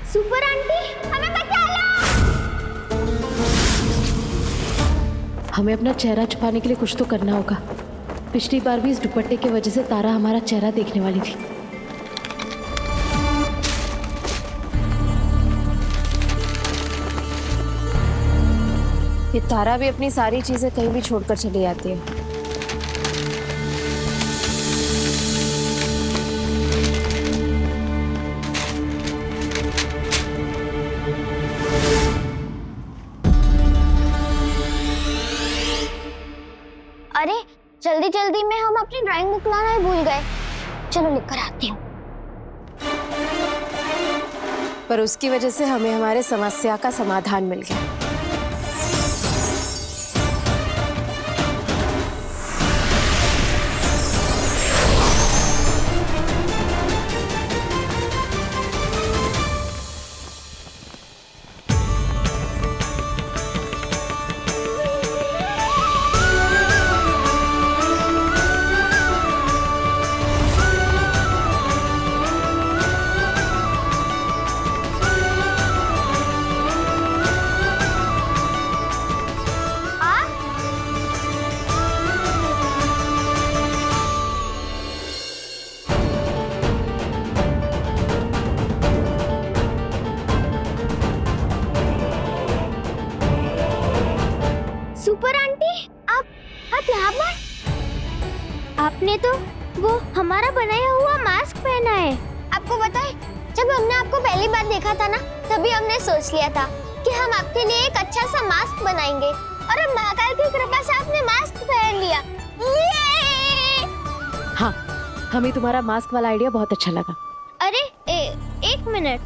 Super aunty, हमें बचा लो। हमें अपना चेहरा छुपाने के लिए कुछ तो करना होगा। पिछली बार भी इस दुपट्टे की वजह से तारा हमारा चेहरा देखने वाली थी। ये तारा भी अपनी सारी चीजें कहीं भी छोड़कर चली जाती है। अरे जल्दी जल्दी में हम अपनी ड्राइंग बुक लाना ही भूल गए। चलो लिखकर आती हूँ। पर उसकी वजह से हमें हमारे समस्या का समाधान मिल गया। सुपर आंटी, आप यहाँ पर? आपने तो वो हमारा बनाया हुआ मास्क पहना है। आपको पता है, जब हमने आपको पहली बार देखा था ना, तभी हमने सोच लिया था कि हम आपके लिए एक अच्छा सा मास्क बनाएंगे। और अब महाकाल की कृपा से आपने मास्क पहन लिया। हाँ, हमें तुम्हारा मास्क वाला आइडिया बहुत अच्छा लगा। अरे एक मिनट,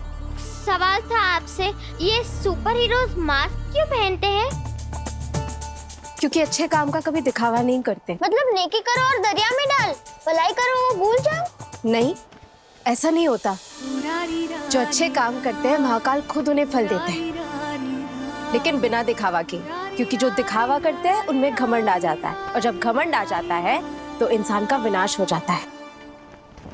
सवाल था आपसे, ये सुपर हीरोज मास्क क्यों पहनते हैं? क्योंकि अच्छे काम का कभी दिखावा नहीं करते। मतलब नेकी करो और दरिया में डाल, भलाई करो वो भूल जाओ। नहीं, ऐसा नहीं होता। जो अच्छे काम करते हैं महाकाल खुद उन्हें फल देते हैं, लेकिन बिना दिखावा के। क्योंकि जो दिखावा करते हैं उनमें घमंड आ जाता है, और जब घमंड आ जाता है तो इंसान का विनाश हो जाता है।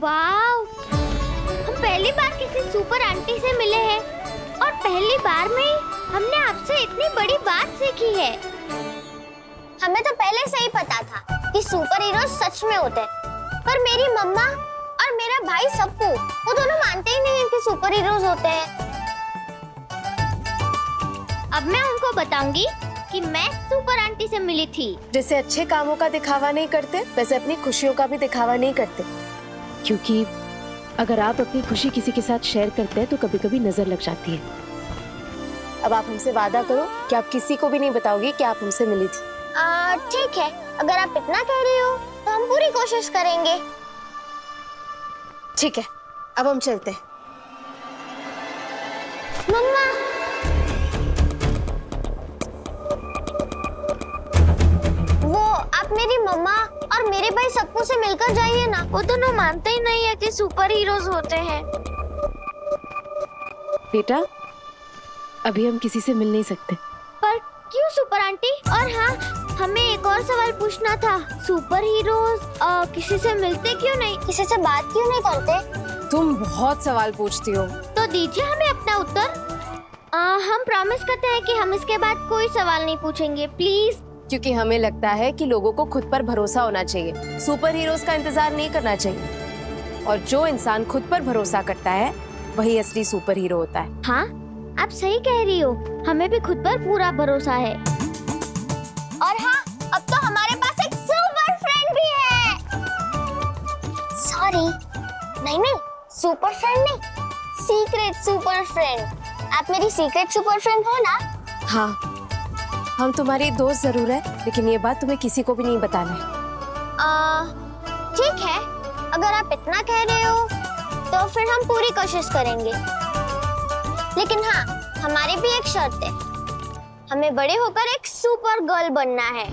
वाव! हम पहली बार किसी सुपर आंटी से मिले हैं और पहली बार में ही हमने आपसे इतनी बड़ी बात सीखी है। हमें तो पहले से ही पता था कि सुपर हीरो सच में होते हैं, पर मेरी मम्मा और मेरा भाई सप्पू वो दोनों मानते ही नहीं हैं कि सुपर हीरोज होते हैं। अब मैं उनको बताऊंगी कि मैं सुपर आंटी से मिली थी। जैसे अच्छे कामों का दिखावा नहीं करते, वैसे अपनी खुशियों का भी दिखावा नहीं करते। क्योंकि अगर आप अपनी खुशी किसी के साथ शेयर करते हैं तो कभी कभी नजर लग जाती है। अब आप हमसे वादा करो कि आप किसी को भी नहीं बताओगी कि आप हमसे मिली थी। ठीक है, अगर आप इतना कह रही हो तो हम पूरी कोशिश करेंगे। ठीक है, अब हम चलते हैं। मम्मा, वो आप मेरी मम्मा और मेरे भाई सप्पू से मिलकर जाइए ना। वो दोनों मानते ही नहीं है कि सुपर हीरोज होते हैं। बेटा, अभी हम किसी से मिल नहीं सकते। पर क्यों सुपर आंटी? और हाँ, हमें एक और सवाल पूछना था। सुपर हीरोज किसी से मिलते क्यों नहीं, किसी से बात क्यों नहीं करते? तुम बहुत सवाल पूछती हो। तो दीजिए हमें अपना उत्तर। हम प्रॉमिस करते हैं कि हम इसके बाद कोई सवाल नहीं पूछेंगे, प्लीज। क्योंकि हमें लगता है कि लोगों को खुद पर भरोसा होना चाहिए, सुपर हीरोज का इंतजार नहीं करना चाहिए। और जो इंसान खुद पर भरोसा करता है वही असली सुपर हीरो होता है। हाँ, आप सही कह रही हो, हमें भी खुद पर पूरा भरोसा है। और हाँ, अब तो हमारे पास एक सुपर फ्रेंड भी है। सॉरी, नहीं, सुपर फ्रेंड नहीं, सीक्रेट सुपर फ्रेंड। आप मेरी सीक्रेट सुपर फ्रेंड हो ना? हाँ, हम तुम्हारी दोस्त जरूर है, लेकिन ये बात तुम्हें किसी को भी नहीं बताना है। ठीक है, अगर आप इतना कह रहे हो तो फिर हम पूरी कोशिश करेंगे। लेकिन हाँ, हमारी भी एक शर्त है, हमें बड़े होकर एक सुपर गर्ल बनना है।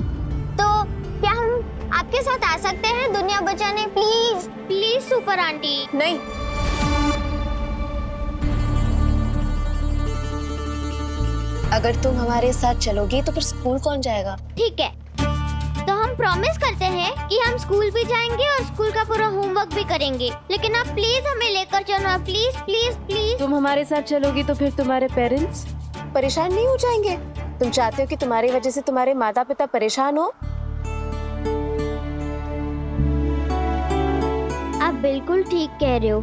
तो क्या हम आपके साथ आ सकते हैं दुनिया बचाने? Please please super aunty. नहीं, अगर तुम हमारे साथ चलोगी तो फिर स्कूल कौन जाएगा? ठीक है, तो हम प्रॉमिस करते हैं कि हम स्कूल भी जाएंगे और स्कूल का पूरा होमवर्क भी करेंगे। लेकिन आप प्लीज हमें लेकर चलो, प्लीज प्लीज प्लीज। तुम हमारे साथ चलोगी तो फिर तुम्हारे पेरेंट्स परेशान नहीं हो जाएंगे? तुम चाहते हो कि तुम्हारी वजह से तुम्हारे माता पिता परेशान हो? आप बिल्कुल ठीक कह रहे हो,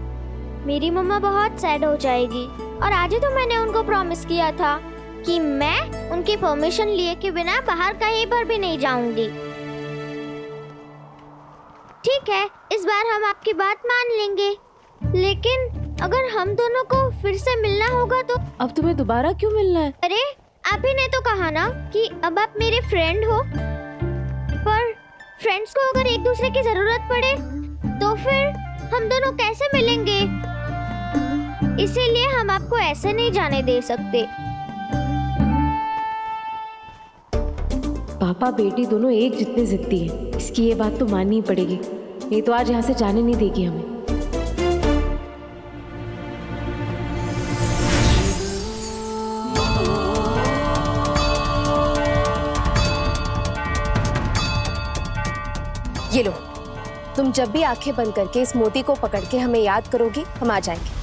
मेरी मम्मा बहुत सैड हो जाएगी। और आज ही तो मैंने उनको प्रॉमिस किया था कि मैं उनकी परमिशन लिए के बिना बाहर कहीं पर भी नहीं जाऊंगी। ठीक है, इस बार हम आपकी बात मान लेंगे। लेकिन अगर हम दोनों को फिर से मिलना होगा तो? अब तुम्हें दोबारा क्यों मिलना है? अरे आप ही ने तो कहा ना कि अब आप मेरे फ्रेंड हो। पर फ्रेंड्स को अगर एक दूसरे की जरूरत पड़े तो फिर हम दोनों कैसे मिलेंगे? इसीलिए हम आपको ऐसे नहीं जाने दे सकते। पापा बेटी दोनों एक जितने जिद्दी हैं, इसकी ये बात तो माननी ही पड़ेगी। ये तो आज यहाँ से जाने नहीं देगी हमें। ये लो, तुम जब भी आंखें बंद करके इस मोती को पकड़ के हमें याद करोगी, हम आ जाएंगे।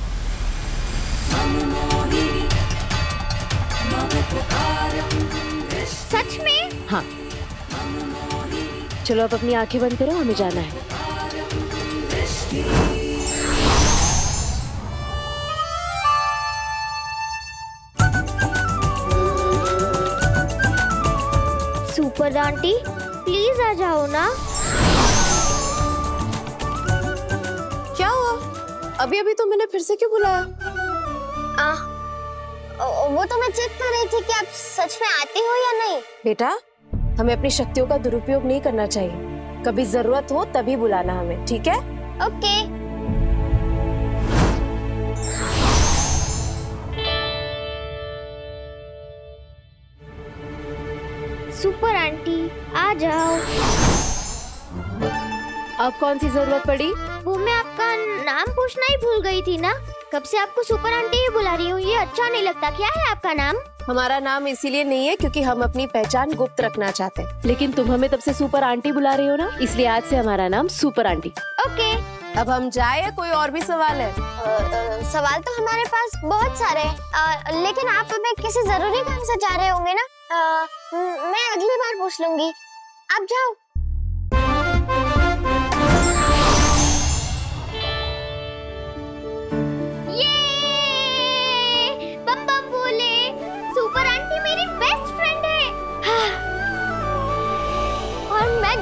सच में? हाँ, चलो अब अपनी आंखें बंद करो, हमें जाना है। सुपर आंटी प्लीज आ जाओ ना। क्या हुआ? अभी अभी तो मैंने फिर से क्यों बुलाया? वो तो मैं चेक कर रही थी कि आप सच में आती हो या नहीं। बेटा, हमें अपनी शक्तियों का दुरुपयोग नहीं करना चाहिए। कभी जरूरत हो तभी बुलाना हमें, ठीक है? ओके। सुपर आंटी आ जाओ। अब कौन सी जरूरत पड़ी? वो मैं आपका नाम पूछना ही भूल गई थी ना। कब से आपको सुपर आंटी ही बुला रही हूँ, ये अच्छा नहीं लगता। क्या है आपका नाम? हमारा नाम इसीलिए नहीं है क्योंकि हम अपनी पहचान गुप्त रखना चाहते हैं। लेकिन तुम हमें तब से सुपर आंटी बुला रही हो ना, इसलिए आज से हमारा नाम सुपर आंटी। ओके। अब हम जाए या कोई और भी सवाल है? सवाल तो हमारे पास बहुत सारे हैं, लेकिन आप हमें किसी जरूरी काम से जा रहे होंगे ना। मैं अगली बार पूछ लूंगी, आप जाओ।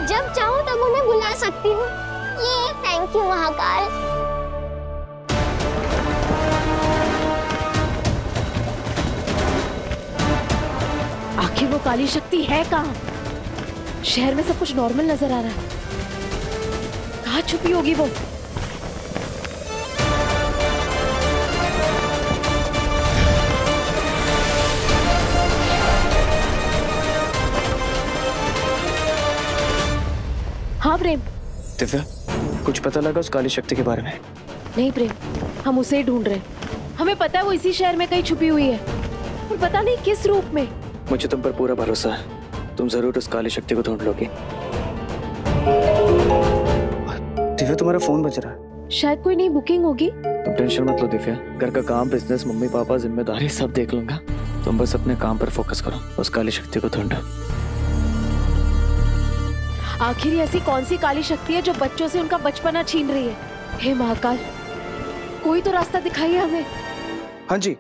जब चाहूं तब उन्हें बुला सकती हूँ। ये थैंक यू महाकाल। आखिर वो काली शक्ति है कहाँ? शहर में सब कुछ नॉर्मल नजर आ रहा है, कहाँ छुपी होगी वो? हाँ प्रेम। दिव्या, कुछ पता लगा उस काली शक्ति के बारे में? नहीं प्रेम, हम उसे ही ढूंढ रहे हैं। हमें पता है वो इसी शहर में कहीं छुपी हुई है, और पता नहीं किस रूप में। मुझे तुम पर पूरा भरोसा है, तुम जरूर उस काली शक्ति को ढूंढ लोगी। दिव्या, तुम्हारा फोन बज रहा है। शायद कोई नई बुकिंग होगी। तुम टेंशन मत लो दिव्या, घर का काम, बिजनेस, मम्मी पापा, जिम्मेदारी सब देख लूंगा। तुम बस अपने काम पर फोकस करो, उस काली शक्ति को ढूंढो। आखिर ऐसी कौन सी काली शक्ति है जो बच्चों से उनका बचपना छीन रही है? हे महाकाल, कोई तो रास्ता दिखाइए हमें। हाँ जी,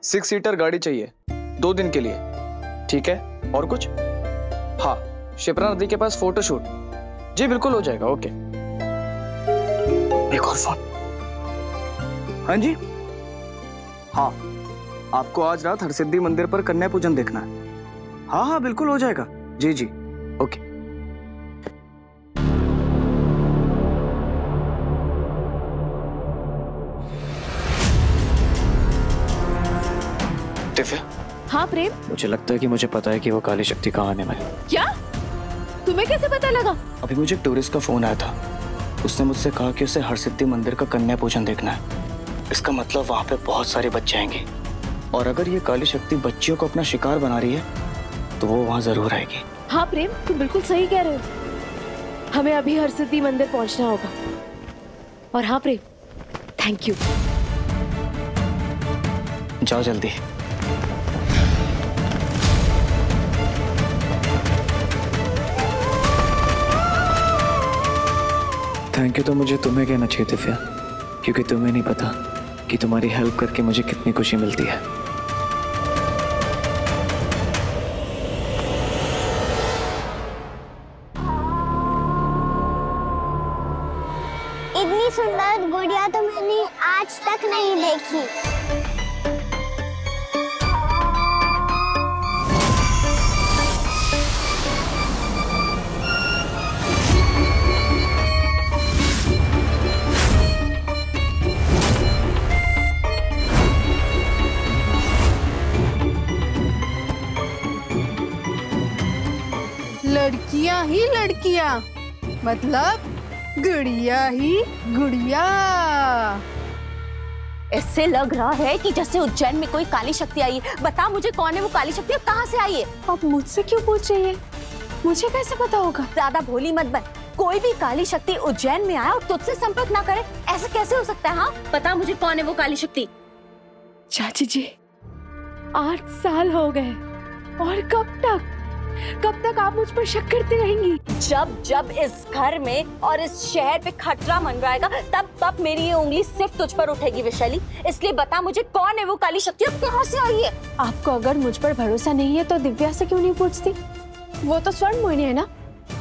6 सीटर गाड़ी चाहिए 2 दिन के लिए, ठीक है? और कुछ? हाँ, शिप्रा नदी के पास फोटोशूट। जी बिल्कुल हो जाएगा। ओके, एक और फोन। हाँ जी, हाँ, आपको आज रात हरसिद्धि मंदिर पर कन्या पूजन देखना है। हाँ हाँ बिल्कुल हो जाएगा। जी जी ओके। हाँ प्रेम। मुझे लगता है कि मुझे पता है कि वो काली शक्ति कहाँ आने वाली है। क्या? तुम्हें कैसे पता लगा? अभी मुझे एक टूरिस्ट का फोन आया था। उसने मुझसे कहा कि उसे हरसिद्धि मंदिर का कन्या पूजन देखना है। इसका मतलब वहाँ पे बहुत सारे बच्चे आएंगे, और अगर ये काली शक्ति बच्चियों को अपना शिकार बना रही है तो वो वहाँ जरूर आएगी। हाँ प्रेम, तुम बिल्कुल सही कह रहे हो। हमें अभी हरसिद्धि मंदिर पहुंचना होगा। और हाँ प्रेम, थैंक यू। जाओ जल्दी। थैंक यू तो मुझे तुम्हें कहना चाहिए दिव्या, क्योंकि तुम्हें नहीं पता कि तुम्हारी हेल्प करके मुझे कितनी खुशी मिलती है। इतनी सुंदर गुड़िया तो मैंने आज तक नहीं देखी। लड़कियां ही लड़कियां, मतलब गुड़िया ही गुड़िया। इससे लग रहा है कि जैसे उज्जैन में कोई काली शक्ति आई है। बता मुझे कौन है वो काली शक्ति और कहाँ से आई है? आप मुझसे क्यों पूछ रही है? मुझे कैसे पता होगा? ज्यादा भोली मत बन। कोई भी काली शक्ति उज्जैन में आए और तुझसे संपर्क ना करे, ऐसा कैसे हो सकता है? हाँ बता मुझे कौन है वो काली शक्ति? चाची जी, 8 साल हो गए, और कब तक आप मुझ पर शक करती रहेंगी? जब जब इस घर में और इस शहर पे खतरा मंडराएगा तब मेरी ये उंगली सिर्फ तुझ पर उठेगी वैशाली। इसलिए बता मुझे कौन है वो काली शक्ति और कहाँ से आई है? आपको अगर मुझ पर भरोसा नहीं है तो दिव्या से क्यों नहीं पूछती? वो तो स्वर्ण मोहिनी है ना,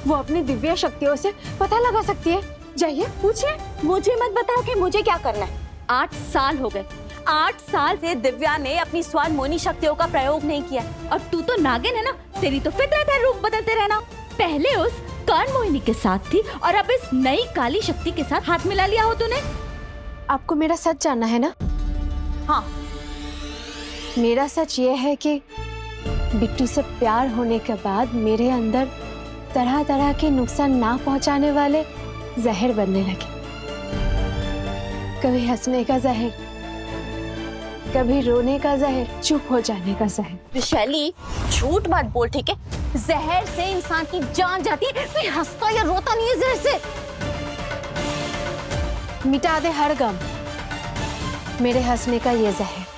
वो अपनी दिव्या शक्तियों से पता लगा सकती है। जाइए पूछिए। मुझे मत बताओ कि मुझे क्या करना है। 8 साल हो गए, 8 साल से दिव्या ने अपनी स्वर्ण मोहिनी शक्तियों का प्रयोग नहीं किया। और तू तो नागिन है ना, तेरी तो फितरत है रूप बदलते रहना। पहले उस कर्ण मोहिनी के साथ थी और अब इस नई काली शक्ति के साथ हाथ मिला लिया हो तूने। आपको मेरा सच जानना है ना? हाँ, मेरा सच ये है कि बिट्टू से प्यार होने के बाद मेरे अंदर तरह तरह के नुकसान ना पहुंचाने वाले जहर बनने लगे। कभी हंसने का जहर, कभी रोने का जहर, चुप हो जाने का जहर। विशाली झूठ मत बोल, ठीक है? जहर से इंसान की जान जाती है, कोई हंसता या रोता नहीं है जहर से। मिटा दे हर गम मेरे हंसने का ये जहर।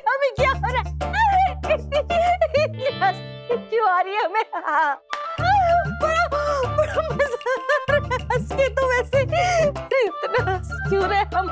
हमें क्या हो रहा है? क्यों आ रही है हमें? बड़ा मजा आ रहा है हंस के। तो वैसे इतना हंस क्यों रहे हम?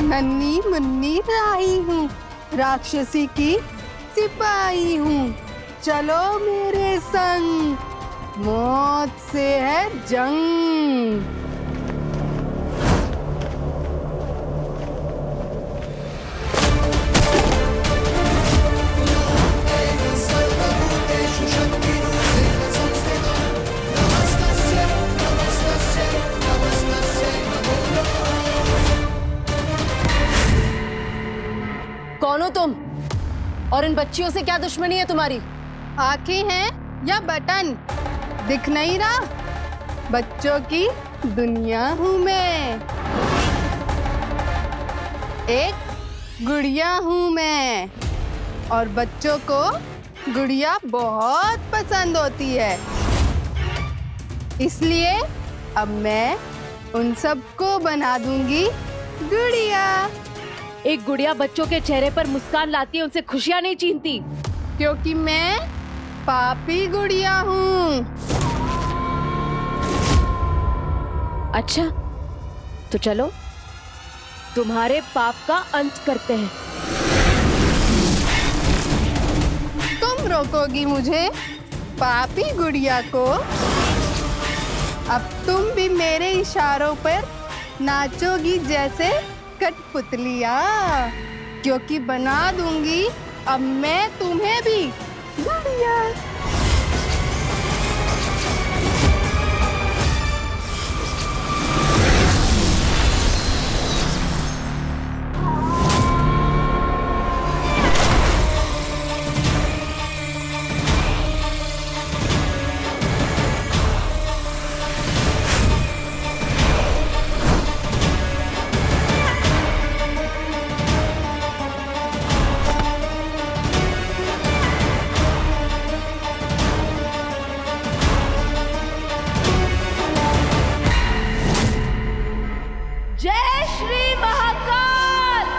नन्ही मुन्नी राही हूँ, राक्षसी की सिपाही हूँ। चलो मेरे संग, मौत से है जंग। कौन हो तुम? और इन बच्चियों से क्या दुश्मनी है तुम्हारी? आंखें हैं या बटन? दिख नहीं रहा? बच्चों की दुनिया हूँ मैं, एक गुड़िया हूँ मैं, और बच्चों को गुड़िया बहुत पसंद होती है। इसलिए अब मैं उन सबको बना दूंगी गुड़िया। एक गुड़िया बच्चों के चेहरे पर मुस्कान लाती है, उनसे खुशियाँ नहीं छीनती। क्योंकि मैं पापी गुड़िया हूँ। अच्छा, तो चलो तुम्हारे पाप का अंत करते हैं। तुम रोकोगी मुझे, पापी गुड़िया को? अब तुम भी मेरे इशारों पर नाचोगी जैसे कठपुतलियाँ, क्योंकि बना दूंगी अब मैं तुम्हें भी गुड़िया। जय श्री महाकाल।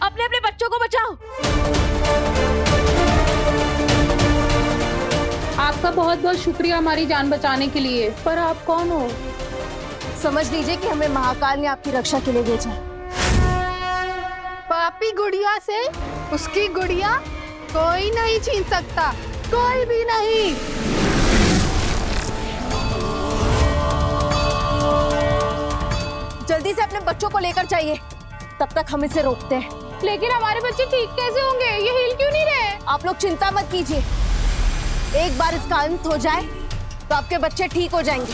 अपने अपने बच्चों को बचाओ। आपका बहुत बहुत शुक्रिया हमारी जान बचाने के लिए, पर आप कौन हो? समझ लीजिए कि हमें महाकाल ने आपकी रक्षा के लिए भेजा है। पापी गुड़िया से उसकी गुड़िया कोई नहीं छीन सकता, कोई भी नहीं। जल्दी से अपने बच्चों को लेकर चाहिए, तब तक हम इसे रोकते हैं। लेकिन हमारे बच्चे ठीक कैसे होंगे? ये हिल क्यों नहीं रहे? आप लोग चिंता मत कीजिए, एक बार इसका अंत हो जाए तो आपके बच्चे ठीक हो जाएंगे।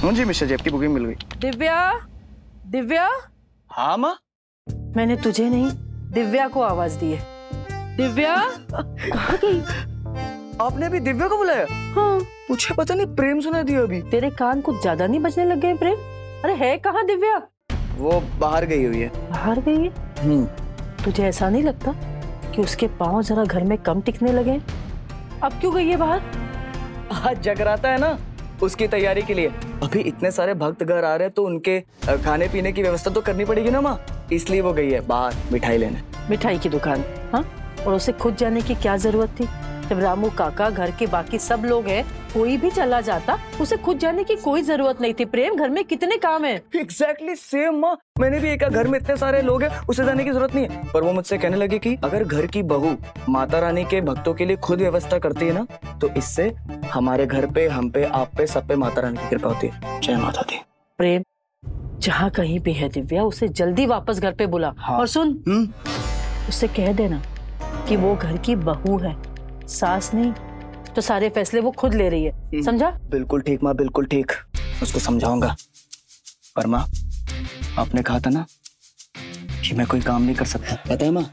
हाँ जी मिस्टर जी, आपकी बुकिंग मिल गई। दिव्या, दिव्या। हाँ माँ। मैंने तुझे नहीं, दिव्या को आवाज दी है। दिव्या कहाँ गई? आपने अभी दिव्या को बुलाया? हाँ। मुझे पता नहीं, प्रेम सुना दिया अभी। तेरे कान कुछ ज्यादा नहीं बजने लग गए प्रेम? अरे है कहाँ दिव्या? वो बाहर गई हुई है। बाहर गई है? तुझे ऐसा नहीं लगता कि उसके पाँव जरा घर में कम टिकने लगे? अब क्यों गई है बाहर? आज जगराता है ना, उसकी तैयारी के लिए। अभी इतने सारे भक्त घर आ रहे हैं तो उनके खाने पीने की व्यवस्था तो करनी पड़ेगी ना माँ, इसलिए वो गई है बाहर मिठाई लेने। मिठाई की दुकान? हाँ, और उसे खुद जाने की क्या जरूरत थी? जब रामू काका, घर के बाकी सब लोग हैं, कोई भी चला जाता, उसे खुद जाने की कोई जरूरत नहीं थी। प्रेम, घर में कितने काम है। एग्जैक्टली सेम माँ, मैंने भी एक घर में इतने सारे लोग हैं, उसे जाने की जरूरत नहीं है। पर वो मुझसे कहने लगे कि अगर घर की बहू माता रानी के भक्तों के लिए खुद व्यवस्था करती है ना, तो इससे हमारे घर पे, हम पे, आप पे, सब पे माता रानी की कृपा होती है। जय माता दी। प्रेम, जहाँ कहीं भी है दिव्या, उसे जल्दी वापस घर पे बुला। हाँ। और सुन, उससे कह देना कि वो घर की बहू है, सास नहीं। तो सारे फैसले वो खुद ले रही है, समझा? बिल्कुल ठीक माँ, बिल्कुल ठीक, उसको समझाऊंगा। पर माँ, आपने कहा था ना कि मैं कोई काम नहीं कर सकता। पता है माँ,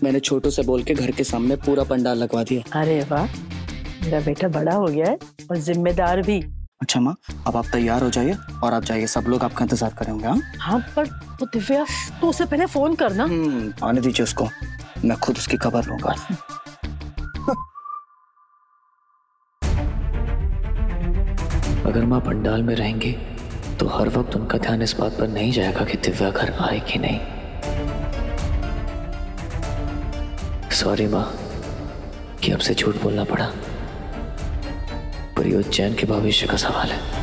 मैंने छोटू से बोल के घर के सामने पूरा पंडाल लगवा दिया। अरे वाह, मेरा बेटा बड़ा हो गया है और जिम्मेदार भी। अच्छा माँ, अब आप तैयार हो जाइए और आप जाइए, सब लोग आपका इंतजार करेंगे। हाँ, पर तो दिव्या, तो उसे पहले फोन करना। आने दीजिए उसको, मैं खुद उसकी खबर लूंगा। अगर माँ पंडाल में रहेंगी तो हर वक्त उनका ध्यान इस बात पर नहीं जाएगा कि दिव्या घर आए कि नहीं। सॉरी माँ कि अब से झूठ बोलना पड़ा, पर ये उज्जैन के भविष्य का सवाल है।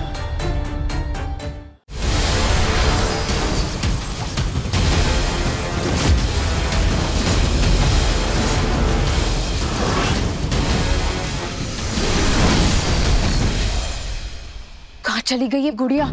कहाँ चली गई ये गुड़िया?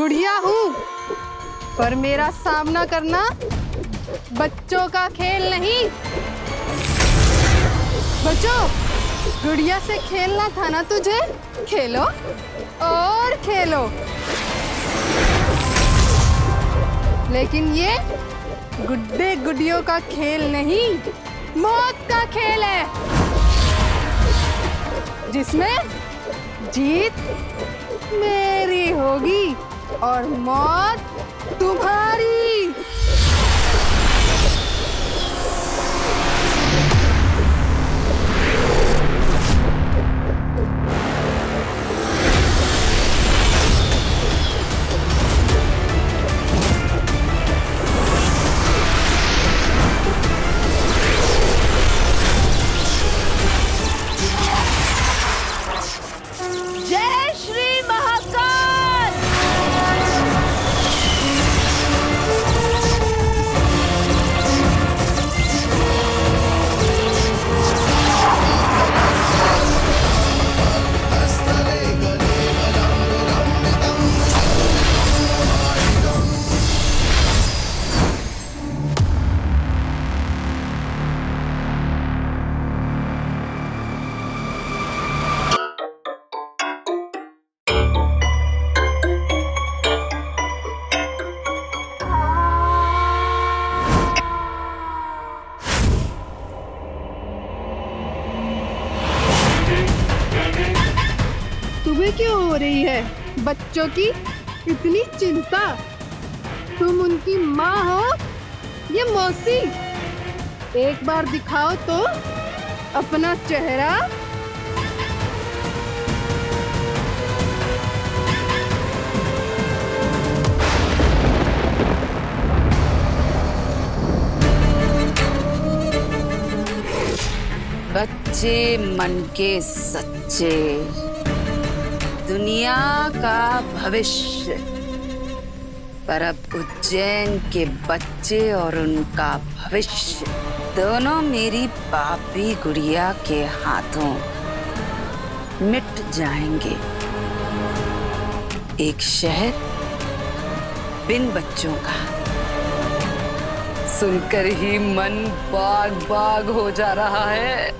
गुड़िया हूँ, पर मेरा सामना करना बच्चों का खेल नहीं। बच्चों, गुड़िया से खेलना था ना तुझे? खेलो और खेलो, लेकिन ये गुड्डे गुड़ियों का खेल नहीं, मौत का खेल है, जिसमें जीत मेरी होगी और मौत तुम्हारी। तुम्हें क्यों हो रही है बच्चों की इतनी चिंता? तुम उनकी माँ हो या मौसी? एक बार दिखाओ तो अपना चेहरा। बच्चे मन के सच्चे, दुनिया का भविष्य, पर अब उज्जैन के बच्चे और उनका भविष्य दोनों मेरी पापी गुड़िया के हाथों मिट जाएंगे। एक शहर बिन बच्चों का, सुनकर ही मन बाग बाग हो जा रहा है।